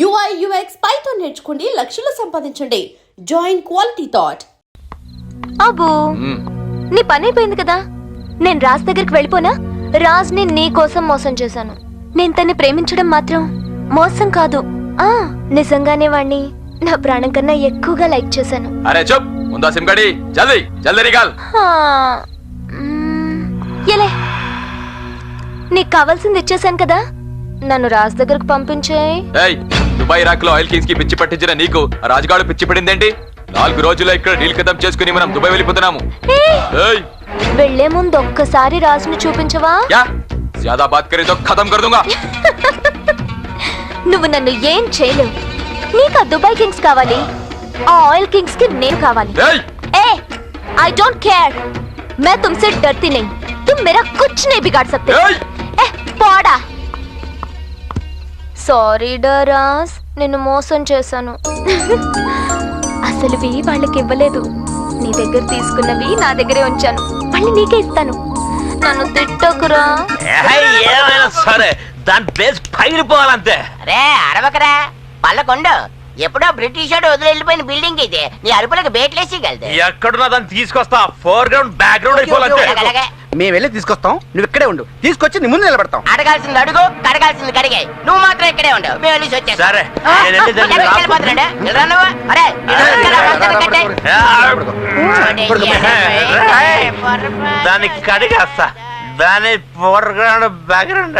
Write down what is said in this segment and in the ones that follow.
UI UX Python నేర్చుకోండి, లక్షలు సంపాదించండి. Join quality thought. అబ్బో నీ పని అయిపోయింది కదా. నేను రాజ్ దగ్గరికి వెళ్ళిపోనా? రాజ్ ని నీ కోసం మోసం చేశాను. నేను తన్ని ప్రేమించడం మాత్రం మోసం కాదు. నిజంగానే వాణ్ణి నా ప్రాణం కన్నా ఎక్కువగా లైక్ చేశాను. అరే చూప్, ఉందా సిమ్ గడి, జల్దీ జల్దీ నికాల్. ఎలే, నీకు కావాల్సింది ఇచ్చేసాను కదా, నన్ను రాజ్ దగ్గరకు పంపించేయ్. దుబాయ్ ఇరాక్ లో ఆయిల్ కింగ్స్ కి పిచ్చి పట్టించిన నీకు రాజుగాడు పిచ్చి పడిందేంటి? 4 రోజుల్లో ఇక్కడ డీల్ ఖతం చేసుకుని మనం దుబాయ్ వెళ్ళిపోతున్నాము. వెళ్లే ముందు ఒక్కసారి రాజుని చూపించవా? జ్యాదా బాత్ కరే తో ఖతం కర్ దూంగా. నువ్వు నన్ను ఏం చేయలేవు. నీకు ఆ దుబాయ్ కింగ్స్ కావాలి, ఆ ఆయిల్ కింగ్స్ కి నేను కావాలి. I don't care. मैं तुमसे डरती नहीं. तुम मेरा कुछ नहीं बिगाड़ सकते. పోడా. సారీ డరాస్, నిన్ను మోసం చేశాను. అసలువి వాళ్ళకి ఇవ్వలేదు. నీ దగ్గర తీసుకున్నవి నా దగ్గరే ఉంచాను. మళ్ళీ నీకే ఇస్తాను. నన్ను తిట్టకురా. సరే, దాని ప్లేస్ పగిలిపోవాలంతే. రే అరవకరా, పల్లకొండు. ఎప్పుడో బ్రిటిష్ వాడు వదిలి వెళ్ళిపోయిన బిల్డింగ్ ఇది. నీ అరుపులకు బేట్లేసి వెళ్తే ఎక్కడున్నా దాన్ని తీసుకొస్తా. ఫోర్ గ్రౌండ్ బ్యాక్ గ్రౌండ్ అయిపోవాలంతే. మేము వెళ్ళి తీసుకొస్తాం, నువ్వు ఇక్కడే ఉండు. తీసుకొచ్చి నీ ముందు నిలబడతాం. అడగాల్సింది అడుగు, కడగాల్సింది కడిగే. నువ్వు మాత్రం ఇక్కడే ఉండు, మేము వెళ్ళి వచ్చేస్తాం. సరే, దాన్ని కడిగేస్తా. దాని ఫోర్ గ్రౌండ్ బ్యాక్ గ్రౌండ్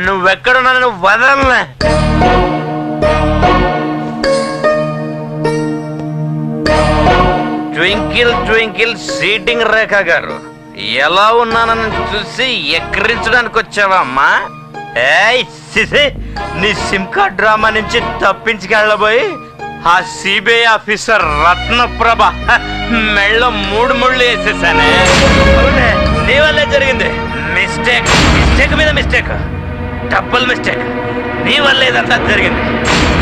నువ్వెక్కడున్నా నువ్వు వదలలే. ట్వింకిల్ ట్వింకిల్ సీటింగ్ రేఖ గారు, ఎలా ఉన్నానని చూసి ఎక్కిరించడానికి వచ్చావా అమ్మా? నీ సిమ్ కార్డ్ డ్రామా నుంచి తప్పించుకెళ్ళబోయి ఆ సిబిఐ ఆఫీసర్ రత్నప్రభ మెళ్ళ 3 ముళ్ళు వేసేసానే. నీ వల్లే జరిగింది. మిస్టేక్ మిస్టేక్ మీద మిస్టేక్, డబుల్ మిస్టేక్. నీ వల్ల ఇదంతా జరిగింది.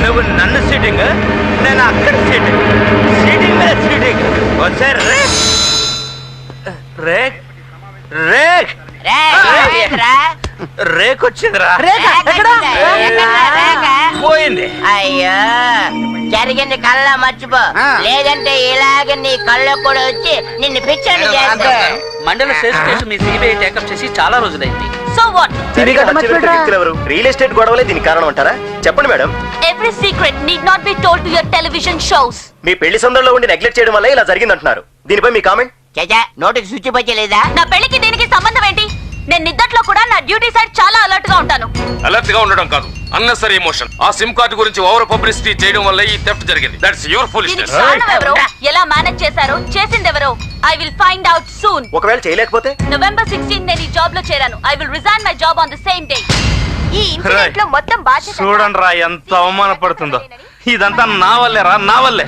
నువ్వు నన్ను సీటింగ్, నేను అక్కడ సీటింగ్, సీటింగ్ మీద సీటింగ్. వచ్చే రేక్ రేక్ రేక్ రేక్ వచ్చిందిరా. పోయింది. అయ్యో, జరిగింది కళ్ళ మర్చిపో, లేదంటే ఇలాగ నీ కళ్ళ కూడా వచ్చి నిన్ను పిచ్చని చేస్తా. మండల స్టేషన్ మీ సిబిఐ టేకప్ చేసి చాలా రోజులైంది. So what? రియల్ ఎస్టేట్ గొడవలే దీనికి కారణం అంటారా? చెప్పండి madam. Every secret need not be told to your television shows. మీ పెళ్లి సందర్భంలో ఉండి నెగ్లెక్ట్ చేయడం వల్ల ఇలా జరిగిందంటున్నారు. దీనిపై మీ కామెంట్? చచ్చా, నోటికి శుచి పచ్చలేదా? నా పెళ్లికి దీనికి సంబంధం ఏంటి? నేను నిద్దట్లో కూడా నా డ్యూటీ సైడ్ చాలా అలర్ట్ గా ఉంటాను. అలర్ట్ గా ఉండడం కాదు, అన్నెసరీ ఎమోషన్. ఆ సిమ్ కార్డు గురించి ఓవర్ పబ్లిసిటీ చేయడం వల్ల ఈ థెఫ్ట్ జరిగింది. That's your foolishness. కారణం ఎవరో, ఎలా మేనేజ్ చేశారో, చేసింది ఎవరో I will find out soon. ఒకవేళ చేయలేకపోతే నవంబర్ 16 నేను ఈ జాబ్ లో చేరాను. I will resign my job on the same day. ఈ ఇన్సిడెంట్ లో మొత్తం బాధ్యత చూడండి రా, ఎంత అవమానపడుతుందో. ఇదంతా నా వల్లేరా, నా వల్లే.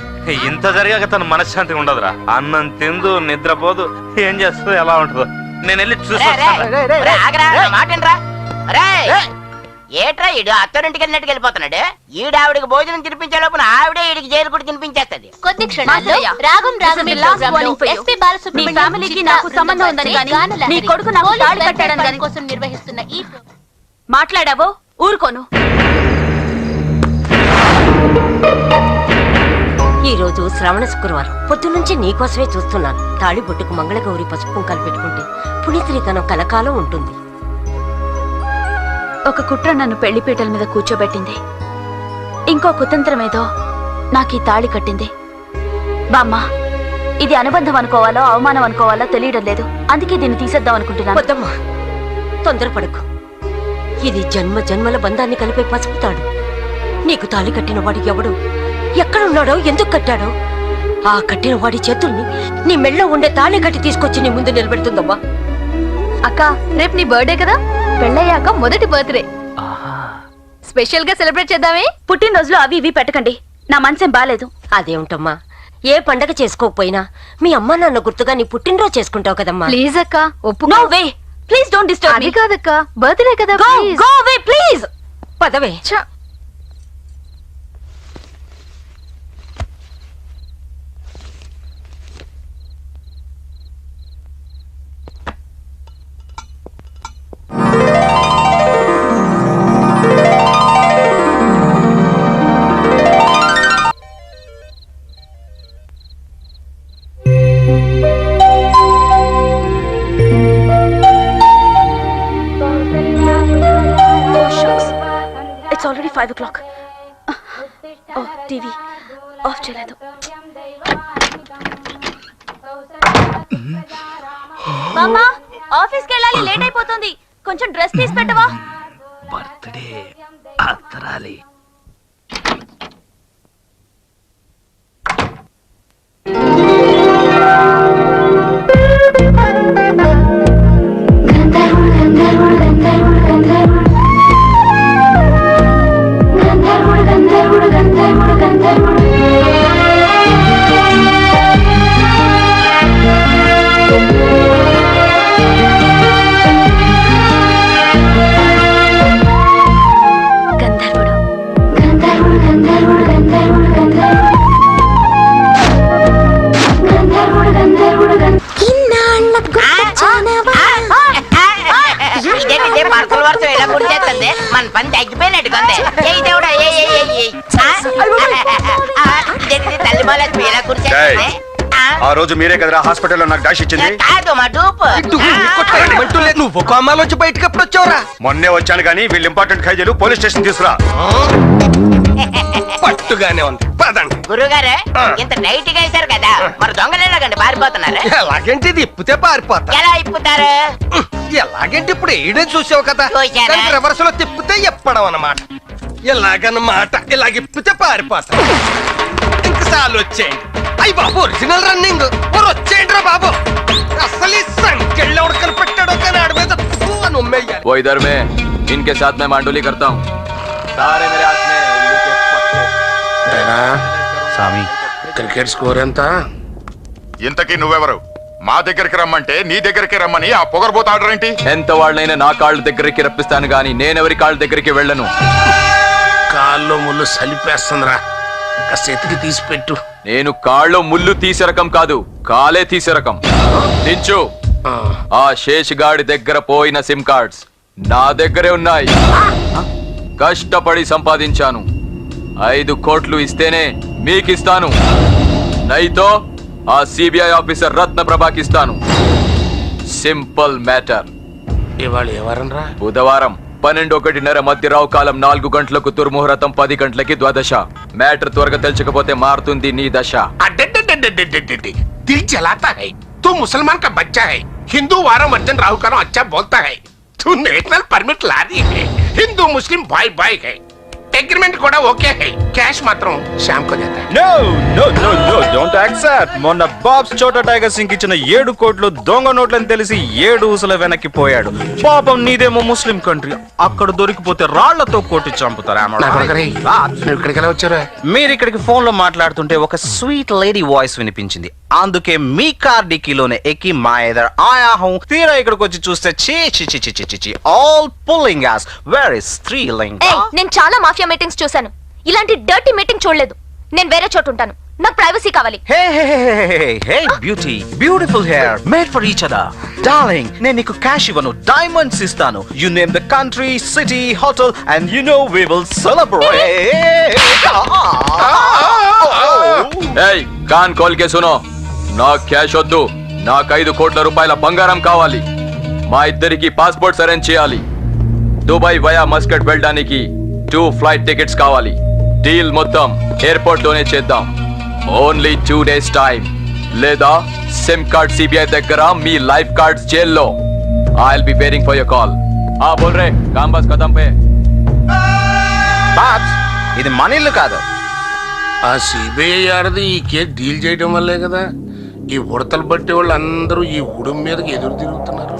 ఇంత జరిగాక తన మనశ్శాంతిగా ఉండదురా. అన్నం తిందు, నిద్రపోదు, ఏం చేస్తుందో ఎలా ఉంటుందో. నేను వెళ్ళి చూసి ఏట్రా ఈడు అత్తరింటికి వెళ్ళినట్టు వెళ్ళిపోతున్నాడు. ఈడావిడికి భోజనం తినిపించే లోపల ఆవిడే ఈడికి జైలు కూడా తినిపించేస్తుంది. కొద్ది క్షణాల్లో రాగం రాగం ఎస్పీ బాలసుబ్రహ్మణ్యం ఫ్యామిలీకి నాకు సంబంధం ఉందని గాని నీ కొడుకు నాకు తాళి కట్టాడని దాని కోసం నిర్వహిస్తున్న ఈ మాట్లాడావో ఊరుకోను. ఈ రోజు శ్రావణ శుక్రవారం పొద్దునుంచి నీకోసమే చూస్తున్నాను. తాళి బొట్టుకు మంగళగౌరి పసుపు కుంకాలు పెట్టుకుంటే పుణిత్రితనం కలకాలం ఉంటుంది. ఒక కుట్ర నన్ను పెళ్లిపీటల మీద కూర్చోబెట్టింది. ఇంకో కుతంత్రం ఏదో నాకు ఈ తాళి కట్టింది. బామ్మ, ఇది అనుబంధం అనుకోవాలో అవమానం అనుకోవాలో తెలియడం లేదు. అందుకే దీన్ని తీసేద్దాం అనుకుంటున్నాను. వద్దమ్మా, తొందరపడకు. ఇది జన్మ జన్మల బంధాన్ని కలిపే పసుపు తాడు. నీకు తాళి కట్టిన వాడు ఎవడు, ఎక్కడున్నాడో, ఎందుకు కట్టాడో, ఆ కట్టిన వాడి చేతుల్ని నీ మెళ్ళో ఉండే తాళి కట్టి తీసుకొచ్చి నీ ముందు నిలబెడుతుందమ్మా. అక్క, రేపు నీ బర్త్డే కదా, పెళ్ళయ్యాక మొదటి బర్త్డే. స్పెషల్ గా సెలబ్రేట్ చేద్దామే. పుట్టినరోజులు అవి ఇవి పెట్టకండి, నా మనసేం బాలేదు. అదేమిటమ్మా, ఏ పండగ చేసుకోకపోయినా మీ అమ్మా నాన్న గుర్తుగా నీ పుట్టినరోజు చేసుకుంటావు కదమ్మా. ప్లీజ్ అక్క, ఒప్పుకో. No way, please don't disturb me. కాదక్క, బర్త్డే కదా, ప్లీజ్ గో అవే ప్లీజ్. పదవే. It's already 5 o'clock. ఓ టీవీ ఆఫ్ చేయలేదు. బాబా ఆఫీస్కి వెళ్ళాలి, లేట్ అయిపోతుంది. కొంచెం డ్రెస్ తీసి పెట్టవా? బర్త్డే అత్తరాలి. ఇదేంటి పర్సల్ వర్షం ఇలా కుడిచేస్తుంది? మన పని తగ్గిపోయినట్టుకుంది. ఏ దేవుడా, ఇదేంటి తల్లి బాలక్ష్మి ఇలా కుడిచేస్తుంది? ఆ రోజు మీరే కదరా హాస్పిటల్లో నాకు డాష్ ఇచ్చింది. కాదు మా డూపు. నువ్వు కోమాలోంచి బయటకి ఎప్పుడు వచ్చావురా? మొన్నే వచ్చాను కానీ వీళ్ళు ఇంపార్టెంట్ ఖైదీలు పోలీస్ స్టేషన్ తీసుకురా. పట్టుగానే ఉంది. గురుగారు ఇంత టైట్ గా వేశారు కదా, మరి దొంగలు ఎలాగండి పారిపోతున్నారు? ఎలాగంటే ఇప్పితే పారిపోతా. ఎలా ఇప్పుతారు? ఎలాగంటే ఇప్పుడు ఏడే చూసావు కదా, చూశాను. రివర్స్ లో తిప్పితే ఎప్పడం అన్నమాట. ఎలాగన్నమాట, ఇలాగిప్పితే పారిపోతా. ఇంకసార్లు వచ్చేయండి. అయ్యి బాబు ఒరిజినల్ రన్నింగ్ వచ్చేయండి రా బాబు. అసలు ఈ సంఖ్యలో కనిపెట్టాడో కానీ ఆడ మీద ఉమ్మేయాలి. वो इधर में इनके साथ मैं मांडोली करता हूँ. सारे मेरे हाथ में उल्लू के पत्ते. స్వామి క్రికెట్ స్కోర్ ఎంత? ఇంతకీ నువ్వెవరు? మా దగ్గరికి రమ్మంటే నీ దగ్గరికి రమ్మని ఆ పొగరబోత ఆర్డర్ ఏంటి? ఎంత వాళ్ళైనా నా కాళ్ళ దగ్గరికి రప్పిస్తాను గాని నేనెవరి కాళ్ళ దగ్గరికి వెళ్ళను. కాల్లో ముళ్ళు సలిపేస్తుందిరా, కాస్త తీసి పెట్టు. నేను కాళ్ళు ముళ్ళు తీసే రకం కాదు, కాలే తీసే రకం. దించు. ఆ శేషగాడి దగ్గర పోయిన సిమ్ కార్డ్స్ నా దగ్గరే ఉన్నాయి. కష్టపడి సంపాదించాను. 5 కోట్లు ఇస్తేనే మీకిస్తాను, నైతో ఆ సిబిఐ ఆఫీసర్ రత్న ప్రభాకిస్తాను. Simple matter. ఇవాళ ఎవరనరా? బుధవారం 12:01 మధ్య రావు కాలం 4 గంటలకు దుర్ముహూర్తం, 10 గంటలకి ద్వాదశ. మ్యాటర్ త్వరగా తెలుసుకోపోతే మారుతుంది నీ దశ. दिल जलाता है, तू मुसलमान का बच्चा है. हिंदू वारम वर्जन राहु कालो अच्छा बोलता है. तू नेशनल परमिट ला रही है. हिंदू मुस्लिम भाई भाई है. एग्रीमेंट కూడా ఓకే है. कैश మాత్రం శ్యామ్ को देता है. No, no, no, no, don't accept. మొన్న బాబ్స్ చోటా టైగర్ సింగ్ ఇచ్చిన 7 కోట్లు దొంగ నోట్లని తెలిసి 7 ఊసల వెనక్కి పోయాడు. పాపం నీదేమో ముస్లిం కంట్రీ, అక్కడ దొరికిపోతే రాళ్లతో కొట్టి చంపుతారు. మీరు ఇక్కడికి ఫోన్ లో మాట్లాడుతుంటే ఒక స్వీట్ లేడీ వాయిస్ వినిపించింది. అందుకే మీ కార్ డిక్కీలోనే ఎక్కి మా ఎదర్ ఆయా హూ. తీరా ఇక్కడికి వచ్చి చూస్తే చి all pulling as very thrilling. నేను చాలా మాఫియా మీటింగ్స్ చూశాను, ఇలాంటి డర్టీ మీటింగ్ చూడలేదు. నేను వేరే చోటు ఉంటాను, నాకు ప్రైవసీ కావాలి. Hey beauty, beautiful hair made for each other. Darling, నేను నీకు క్యాష్ ఇవ్వను, డైమండ్స్ ఇస్తాను. You name the country, city, hotel and you know we will celebrate. ఏయ్ కాన్ కోల్ కే సునో. నా క్యాష్ వద్దు, నాకు 5 కోట్ల రూపాయల బంగారం కావాలి. మా ఇద్దరికి పాస్పోర్ట్స్ అరేంజ్ చేయాలి. దుబాయ్ వయా మస్కట్ వెళ్ళడానికి 2 ఫ్లైట్ టికెట్స్ కావాలి. డీల్ మొత్తం ఎయిర్పోర్ట్ లోనే చేద్దాం. ఓన్లీ 2 days టైం, లేదా సిమ్ కార్డ్ సిబిఐ దగ్గర, మీ లైఫ్ కార్డ్స్ జైల్లో. I will be waiting for your call. ఆ బోల్ రే కామ్ బస్ ఖతం పే. బాబ్స్, ఇది మనీళ్ళు కాదు. ఆ సిబిఐ ఆడది ఈ కేసు డీల్ చేయడం వల్లే కదా ఈ ఉడతలు బట్టే వాళ్ళు అందరూ ఈ ఉడుం మీదకి ఎదురు తిరుగుతున్నారు.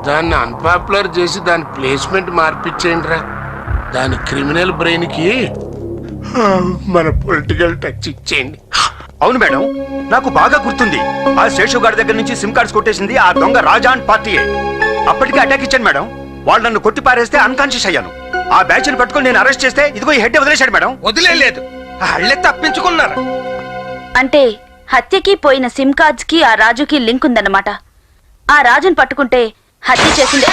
దాన్ని అన్పాపులర్ చేసి దాని ప్లేస్మెంట్ మార్పిచ్చేయండి రా. దాని క్రిమినల్ బ్రెయిన్ కి మన పొలిటికల్ టచ్ ఇచ్చేయండి. అవును మేడం, నాకు బాగా గుర్తుంది. ఆ శేషు గారి దగ్గర నుంచి సిమ్ కార్డ్స్ కొట్టేసింది ఆ దొంగ రాజాన్ పార్టీయే. అప్పటికే అటాక్ ఇచ్చాను మేడం. వాళ్ళు నన్ను కొట్టి పారేస్తే అన్కాన్షియస్ అయ్యాను. ఆ బ్యాచ్ ని పట్టుకొని నేను అరెస్ట్ చేస్తే ఇదిగో ఈ హెడ్ వదిలేశాడు మేడం. వదిలేదు, వాళ్ళే తప్పించుకున్నారు. అంటే హత్యకి పోయిన సిమ్ కార్డ్స్ కి ఆ రాజుకి లింక్ ఉందన్నమాట. ఆ రాజుని పట్టుకుంటే హత్య చేసింది.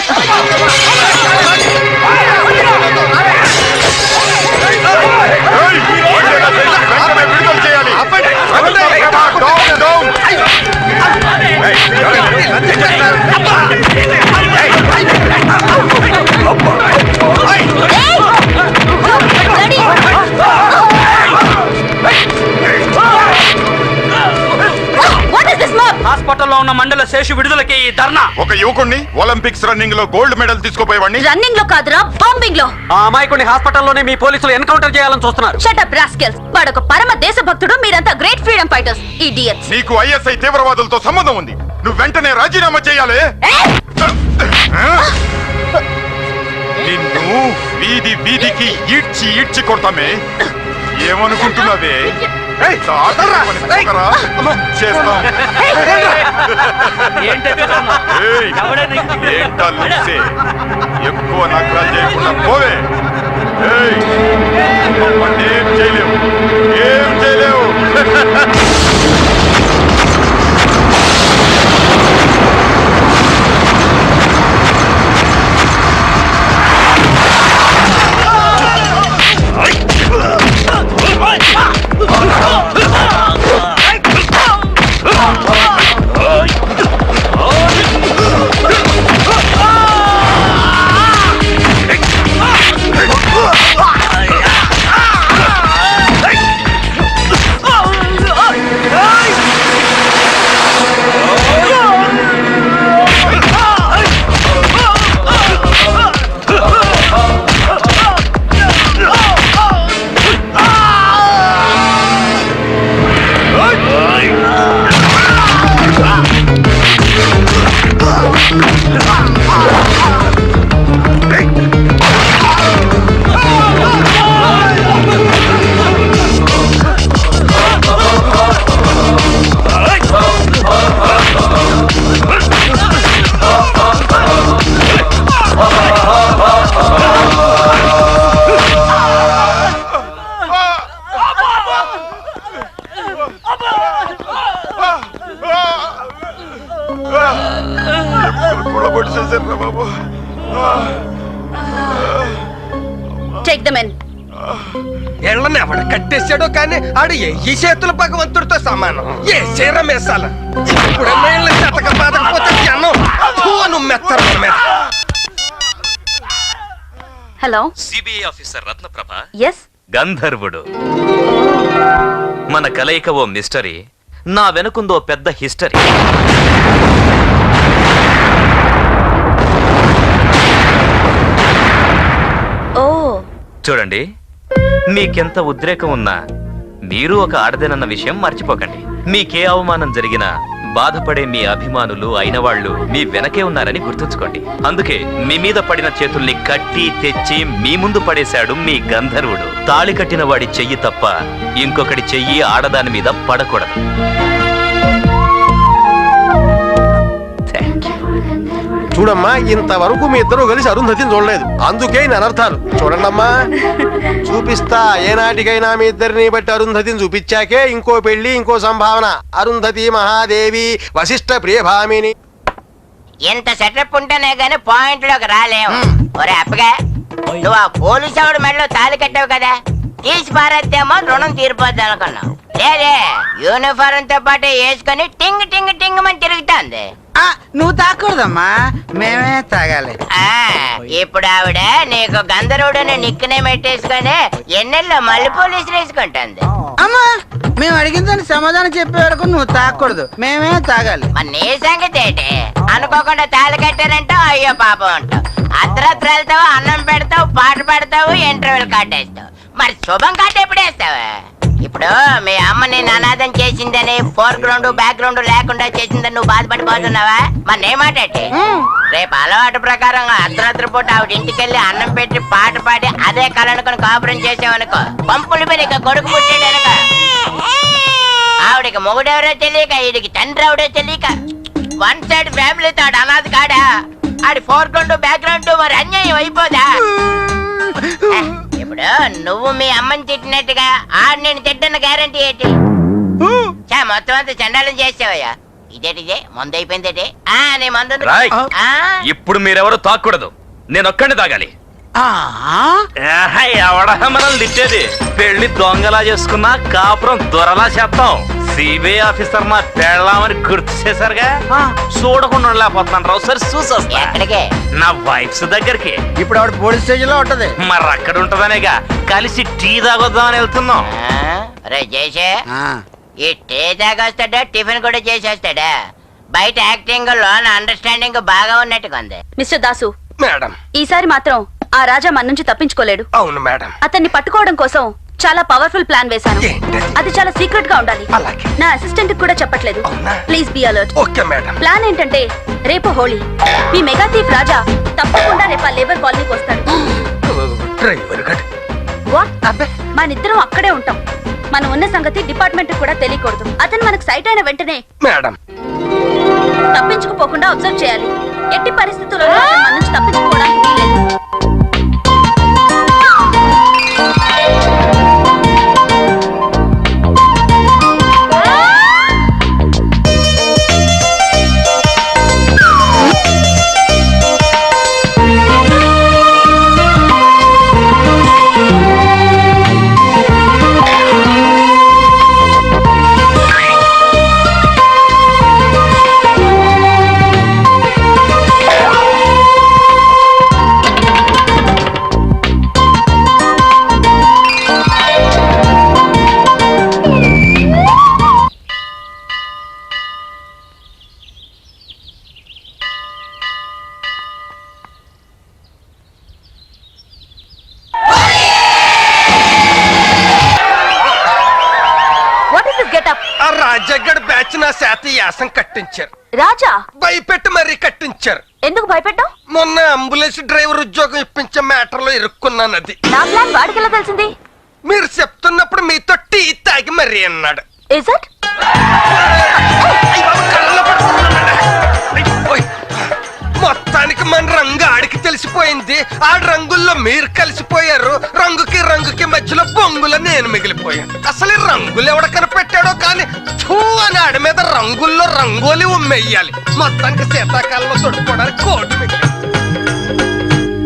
శేషు విడుదలకి ఈ ధర్నా. ఒక యువకుడిని ఒలింపిక్స్ రన్నింగ్ లో గోల్డ్ మెడల్ తీసుకోపోయేవాడిని రన్నింగ్ లో కాదురా, బాంబింగ్ లో. ఆ అమాయకుడిని హాస్పిటల్లోనే మీ పోలీసులు ఎన్కౌంటర్ చేయాలని చూస్తున్నారు. Shut up rascals. వాడొక పరమ దేశభక్తుడు, మీరంతా గ్రేట్ ఫ్రీడమ్ ఫైటర్స్. ఇడియట్స్. నీకు ఐఎస్ఐ తీవ్రవాదులతో సంబంధం ఉంది. నువ్వు వెంటనే రాజీనామా చేయాలి. నిన్ను వీధి వీధికి ఈడ్చి ఈడ్చి కొడతామే. ఏమనుకుంటున్నావే? చేస్తాం. ఏయ్, ఏంటా లుక్సే? ఎక్కువ నకరాలు చేయకుండా పోవే. ఏయ్, మమ్మల్ని ఏం చేయలేవు, ఏం చేయలేవు. Take them in. ఎళ్ళని ఎవడ కట్టేశాడో కానీ ఆడు ఈ చేతుల భగవంతుడితో సమానం. ఏ చీర మేసాల ఇప్పుడన్నా ఇళ్ళ చెతక బాధకపోతే జనం నువ్వు మెత్తరు మీద. Hello, CBI officer Ratnaprabha. Yes. గంధర్వుడు. మన కలయిక ఓ మిస్టరీ, నా వెనుకుందో పెద్ద హిస్టరీ. ఓ, చూడండి, మీకెంత ఉద్రేకం ఉన్నా మీరు ఒక ఆడదేనన్న విషయం మర్చిపోకండి. మీకే అవమానం జరిగినా బాధపడే మీ అభిమానులు అయిన వాళ్ళు మీ వెనకే ఉన్నారని గుర్తుంచుకోండి. అందుకే మీ మీద పడిన చేతుల్ని కట్టి తెచ్చి మీ ముందు పడేశాడు మీ గంధర్వుడు. తాళి కట్టిన వాడి చెయ్యి తప్ప ఇంకొకటి చెయ్యి ఆడదాని మీద పడకూడదు. చూడమ్మా, ఇంతవరకు మీ ఇద్దరు కలిసి అరుంధతిని చూడలేదు. అందుకే ఈ అనర్థాలు. చూడండమ్మా, చూపిస్తా. ఏనాటికైనా మీ ఇద్దరిని బట్టి అరుంధతిని చూపించాకే ఇంకో పెళ్లి, ఇంకో సంభావన. అరుంధతి మహాదేవి వశిష్ఠ ప్రియభామిని. ఎంత సెటప్ ఉంటేనే గానీ పాయింట్ లోకి రాలేము. ఒరే అప్పగా, నువ్వు ఆ పోలీసు ఆవిడ మెడలో తాళి కట్టావు కదా, తీసి పారేద్దేమో రుణం తీరిపోద్ది అనుకున్నావు. లేదే, యూనిఫారం తో పాటు వేసుకొని టింగ్ టింగ్ టింగ్ మని తిరుగుతుంది. నువ్వు తాకూడదమ్మా, మేమే తాగాలి. ఇప్పుడు ఆవిడ నీకు గంధర్వుడని నిక్కునే పెట్టేసుకొని ఎన్నెల్లో మళ్ళీ పోలీసులు వేసుకుంటుంది. అమ్మా, మేము అడిగిన దానికి సమాధానం చెప్పే వరకు నువ్వు తాకూడదు, మేమే తాగాలి. మరి నీ సంగతి ఏంటి? అనుకోకుండా తాళి కట్టారంటే అయ్యో పాపం అంటావు. అర్ధరాత్రి వెళ్తావు, అన్నం పెడతావు, పాట పెడతావు, ఇంటర్వ్యూలు కట్టేస్తావు. మరి శుభం కట్ట ఎప్పుడు వేస్తావా? ఇప్పుడు మీ అమ్మ నేను అనాథం చేసిందని, ఫోర్ గ్రౌండ్ బ్యాక్ గ్రౌండ్ లేకుండా చేసిందని నువ్వు బాధపడిపోతున్నావా? మరి నే మాట్లాడి రేపు అలవాటు ప్రకారం అర్ధరాత్రి పూట ఆవిడ ఇంటికెళ్ళి అన్నం పెట్టి పాట పాడి అదే కళనుకొని కాపురం చేసావనుకో, పంపులు మీద ఇక కొడుకు పుట్టాడనుకో, ఆవిడికి మొగుడెవరో తెలియక, వీడికి తండ్రి ఎవడో తెలియక, వన్ సైడ్ ఫ్యామిలీ తాడు అనాథ కాడా? ఆడి ఫోర్ గ్రౌండ్ బ్యాక్ గ్రౌండ్ మరి అన్యాయం అయిపోదా? ఇప్పుడు నువ్వు మీ అమ్మని తిట్టినట్టుగా ఆడు నేను తిట్టన్న గ్యారంటీ ఏంటి? మొత్తం అంతా చండాలం చేసావయ్యా. ఇదేటిదే మందు అయిపోయిందేటి? నీ మందు ఇప్పుడు మీరెవరు తాకూడదు, నేను ఒక్కడిని తాగాలి. ఎవడ మనల్ని తిట్టేది? పెళ్లి దొంగలా చేసుకున్నా కాపురం దొరలా చేస్తాం. సిబిఐ ఆఫీసర్ మా పెళ్ళామని గుర్తు చేశారుగా, చూడకుండా లేకపోతున్నాను రావు. సరే చూసొస్తా. ఎక్కడికి? నా వైఫ్స్ దగ్గరికి. ఇప్పుడు ఆవిడ పోలీస్ స్టేషన్ లో ఉంటది. మరి అక్కడ ఉంటదనేగా కలిసి టీ తాగొద్దామని వెళ్తున్నాం. రే చేసే, ఈ టీ తాగొస్తాడా టిఫిన్ కూడా చేసేస్తాడా? బయట యాక్టింగ్ లోన అండర్స్టాండింగ్ బాగా ఉన్నట్టుగా ఉంది. Mister Dasu, madam. ఈసారి మాత్రం ఆ రాజా మన నుంచి తప్పించుకోలేడు. అవును మేడం. అతన్ని పట్టుకోవడం కోసం చాలా పవర్ఫుల్ ప్లాన్ వేశాను. ఏంటది? అది చాలా సీక్రెట్ గా ఉండాలి. అలాగే. నా అసిస్టెంట్ కూడా చెప్పట్లేదు. అవునా? Please be alert. Okay madam. Plan ఏంటంటే రేపు హోలీ. మీ మెగా థీఫ్ రాజా తప్పకుండా రేపు ఆ లేబర్ కాలనీకి వస్తాడు. డ్రైవర్ గడ్. వాట్? అబ్బే. మనిద్దరం అక్కడే ఉంటాం. మనం ఉన్న సంగతి డిపార్ట్మెంట్ కూడా తెలియకూడదు. అతను మనకు సైట్ అయిన వెంటనే మేడం. తప్పించుకుపోకుండా అబ్జర్వ్ చేయాలి. ఎట్టి పరిస్థితుల్లో అతను మన నుంచి తప్పించుకోవడానికి వీల్లేదు. ఆ రాజగడ్ బ్యాచ్ నా శాత యాసం కట్టించారు. రాజా భయపెట్టి మరీ కట్టించారు. ఎందుకు భయపెట్టావు? మొన్న అంబులెన్స్ డ్రైవర్ ఉద్యోగం ఇప్పించే మ్యాటర్ లో ఇరుక్కున్నాను. అది నా ప్లాన్ వాడికి ఎలా తెలిసింది? మీరు చెప్తున్నప్పుడు మీతో టీ తాగి మరీ అన్నాడు. Is it? మొత్తానికి మన రంగు ఆడికి తెలిసిపోయింది. ఆ రంగుల్లో మీరు కలిసిపోయారు. రంగుకి మధ్యలో బొంగులో నేను మిగిలిపోయాను. అసలు ఈ రంగులు ఎవడ కనిపెట్టాడో కానీ ఛూ అని ఆడి మీద రంగుల్లో రంగోలి ఉమ్మెయ్యాలి. మొత్తానికి శీతాకాలంలో తొడుకోవడానికి కోటి పెట్టాను.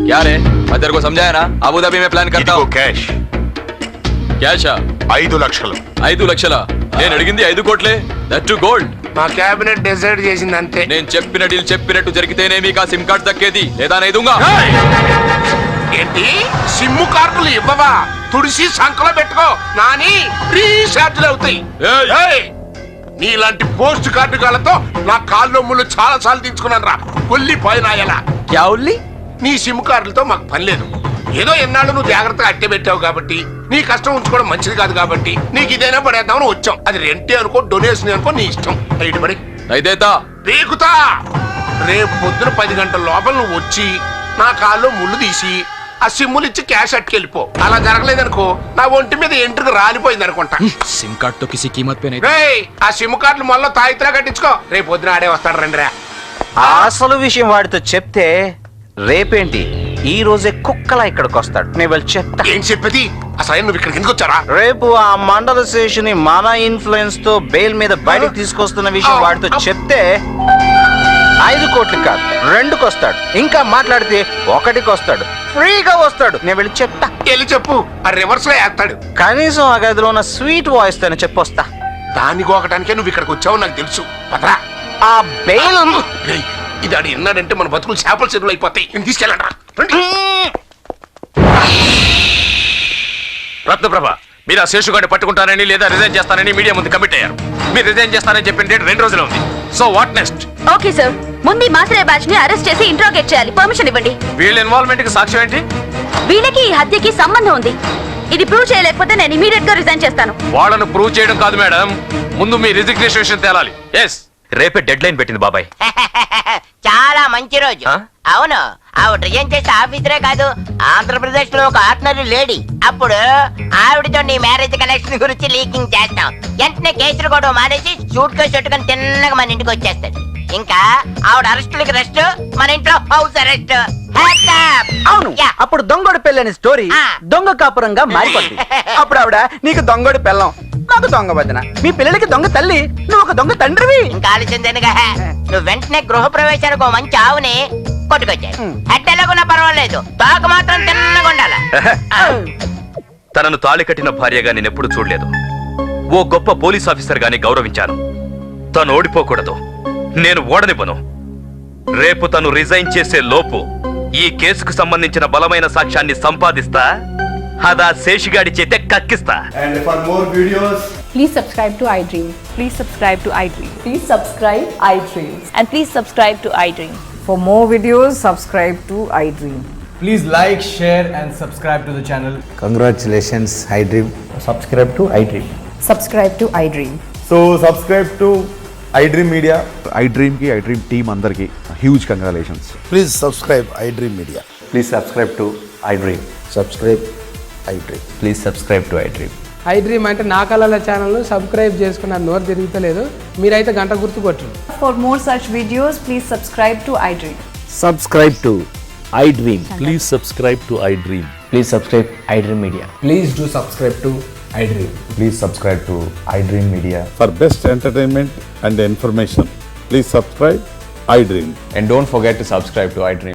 क्या रे मैं तेरे को समझाया ना अबू धाबी में प्लान करता हूँ క్యాష్ క్యాషా 5 లక్షలు 5 లక్షల నేను అడిగింది 5 కోట్లే దట్ టు గోల్డ్ మా క్యాబినెట్ డిసైడ్ చేసింది అంతే. నేను చెప్పిన డీల్ చెప్పినట్టు జరిగితేనే మీకు ఆ సిమ్ కార్డ్ దక్కేది లేదా నేదుంగా ఏంటి సిమ్ కార్డులు ఇవ్వవా? తుడిసి సంకలో పెట్టుకో నాని రీఛార్జ్లు అవుతాయి. ఏయ్! నీలాంటి పోస్ట్ కార్డు గాలతో నా కాళ్ళు ముళ్ళు చాలా సార్లు తీసుకున్నాను రా. కొల్లిపోయినాయలా క్యా ఉల్లి నీ సిమ్ కార్డులతో మాకు పని లేదు. ఏదో ఎన్నాళ్ళు నువ్వు జాగ్రత్తగా అట్టే పెట్టావు కాబట్టి, నీ కష్టం ఉంచుకోవడం మంచిది కాదు కాబట్టి నీకు ఇదైనా పడేద్దామని వచ్చాం. అది రెంటే అనుకో, డొనేషన్ అనుకో, నీ ఇష్టం. బయట పడి అయితేతా రేకుతా. రేపు పొద్దున 10 గంటల లోపల నువ్వు వచ్చి నా కాళ్ళు ముళ్ళు తీసి ఆ సిమ్ములు ఇచ్చి క్యాష్ అట్టుకెళ్ళిపో. అలా జరగలేదనుకో నా ఒంటి మీద ఎంట్రుకు రాలిపోయింది అనుకుంటా. సిమ్ కార్డ్ తో కిసి కీమత్ పే రేయ్, ఆ సిమ్ కార్డులు మళ్ళీ తాయితరా కట్టించుకో. రేపు పొద్దున ఆడే వస్తాడు రండిరా. అసలు విషయం వాడితో చెప్తే రేపేంటి ఈ రోజే కుక్కలా ఇక్కడికి వస్తాడు. నేను వెళ్ళి చెప్తా. ఏం చెప్పేది? అసలు నువ్వు ఇక్కడికి ఎందుకు వచ్చారా? రేపు ఆ మండల శేషుని మన ఇన్ఫ్లుయెన్స్ తో బెయిల్ మీద బయటకు తీసుకొస్తున్న విషయం వాడితో చెప్తే 5 కోట్లు కాదు 2కి వస్తాడు. ఇంకా మాట్లాడితే 1కి వస్తాడు. ఫ్రీగా వస్తాడు. నేను వెళ్ళి చెప్తా. వెళ్ళి చెప్పు. ఆ రివర్స్ లో వేస్తాడు. కనీసం ఆ గదిలో ఉన్న స్వీట్ వాయిస్ తోనే చెప్పొస్తా. దాన్ని గోకటానికే నువ్వు ఇక్కడికి వచ్చావు నాకు తెలుసు. పదరా. ఆ బెయిల్ రేయ్, ఇది ఆడు ఎన్నాడంటే మన బతుకులు చేపల చెరువులు అయిపోతాయి. నేను తీసుకెళ్ళండి. రత్నప్రభ మీరు ఆ శేషుగాడిని పట్టుకుంటానని లేదా రిజైన్ చేస్తానని మీడియా ముందు కమిట్ అయ్యారు. మీరు రిజైన్ చేస్తానని చెప్పిన డేట్ 2 రోజులు ఉంది. So what next? Okay sir, ముందు ఈ మాసరే బ్యాచ్ ని అరెస్ట్ చేసి ఇంట్రోగేట్ చేయాలి. పర్మిషన్ ఇవ్వండి. వీళ్ళ ఇన్వాల్వ్మెంట్ కి సాక్ష్యం ఏంటి? వీళ్ళకి ఈ హత్యకి సంబంధం ఉంది. ఇది ప్రూవ్ చేయలేకపోతే నేను ఇమీడియట్ గా రిజైన్ చేస్తాను. వాళ్ళను ప్రూవ్ చేయడం కాదు మేడం, ముందు మీ రిజిగ్నేషన్ విషయం తేలాలి. ఎస్ రేపే డెడ్ లైన్ పెట్టింది బాబాయ్. చాలా మంచి రోజు. ఆ? అవును, ఆవిడ రిజైన్ చేసే ఆఫీసరే కాదు, ఆంధ్రప్రదేశ్ లో ఒక ఆర్డినరీ లేడీ. అప్పుడు ఆవిడతో నీ మ్యారేజ్ కనెక్షన్ గురించి లీకింగ్ చేస్తాం. వెంటనే కేసులు కూడా మానేసి సూట్ కేసు చుట్టుకొని తిన్నగా మన ఇంటికి వచ్చేస్తాడు. ఇంకా ఆవిడ అరెస్టులకి రెస్ట్, మన ఇంట్లో హౌస్ అరెస్ట్. అవును, అప్పుడు దొంగోడు పెళ్ళని స్టోరీ దొంగ కాపురంగా మారిపోద్ది. అప్పుడు ఆవిడ నీకు దొంగోడు పెళ్ళం, నాకు దొంగ వదిన, మీ పిల్లలకి దొంగ తల్లి, నువ్వు ఒక దొంగ తండ్రివి. ఇంకా ఆలోచిందేనుగా నువ్వు వెంటనే గృహ ప్రవేశానికి ఒక మంచి ఆవుని కొట్టుకొచ్చాడు. హెడ్ ఎలాగున్నా పర్వాలేదు, తాకు మాత్రం తిన్నగా ఉండాలి. తనను తాళి కట్టిన భార్యగా నేను ఎప్పుడు చూడలేదు. ఓ గొప్ప పోలీస్ ఆఫీసర్ గాని గౌరవించాను. తను ఓడిపోకూడదు, నేను ఓడనివ్వను. రేపు తను రిజైన్ చేసే లోపు ఈ కేసుకు సంబంధించిన బలమైన సాక్ష్యాన్ని సంపాదిస్తా, అదా శేషిగాడి చేతే కక్కిస్తా. And for more videos, Please subscribe to iDream. Please subscribe to iDream. Please subscribe iDream. And please subscribe to iDream. For more videos, subscribe to iDream. Please like, share and subscribe to the channel. Congratulations iDream. Subscribe to iDream. Subscribe to iDream. So subscribe to iDream Media. iDream కి iDream team అందరికి huge congratulations. Please subscribe iDream media. Please subscribe to iDream. Subscribe iDream. Please subscribe to iDream. iDream అంటే నా కళల channel subscribe చేసుకున్న నోరు తిరుగుతలేదు. మీరైతే గంట గుర్తు కొట్టండి. For more such videos, please subscribe to iDream. Subscribe to iDream. Please subscribe to iDream. Please subscribe iDream Media. Please do subscribe to iDream. Please subscribe to iDream Media. For best entertainment and information, please subscribe iDream. And don't forget to subscribe to iDream.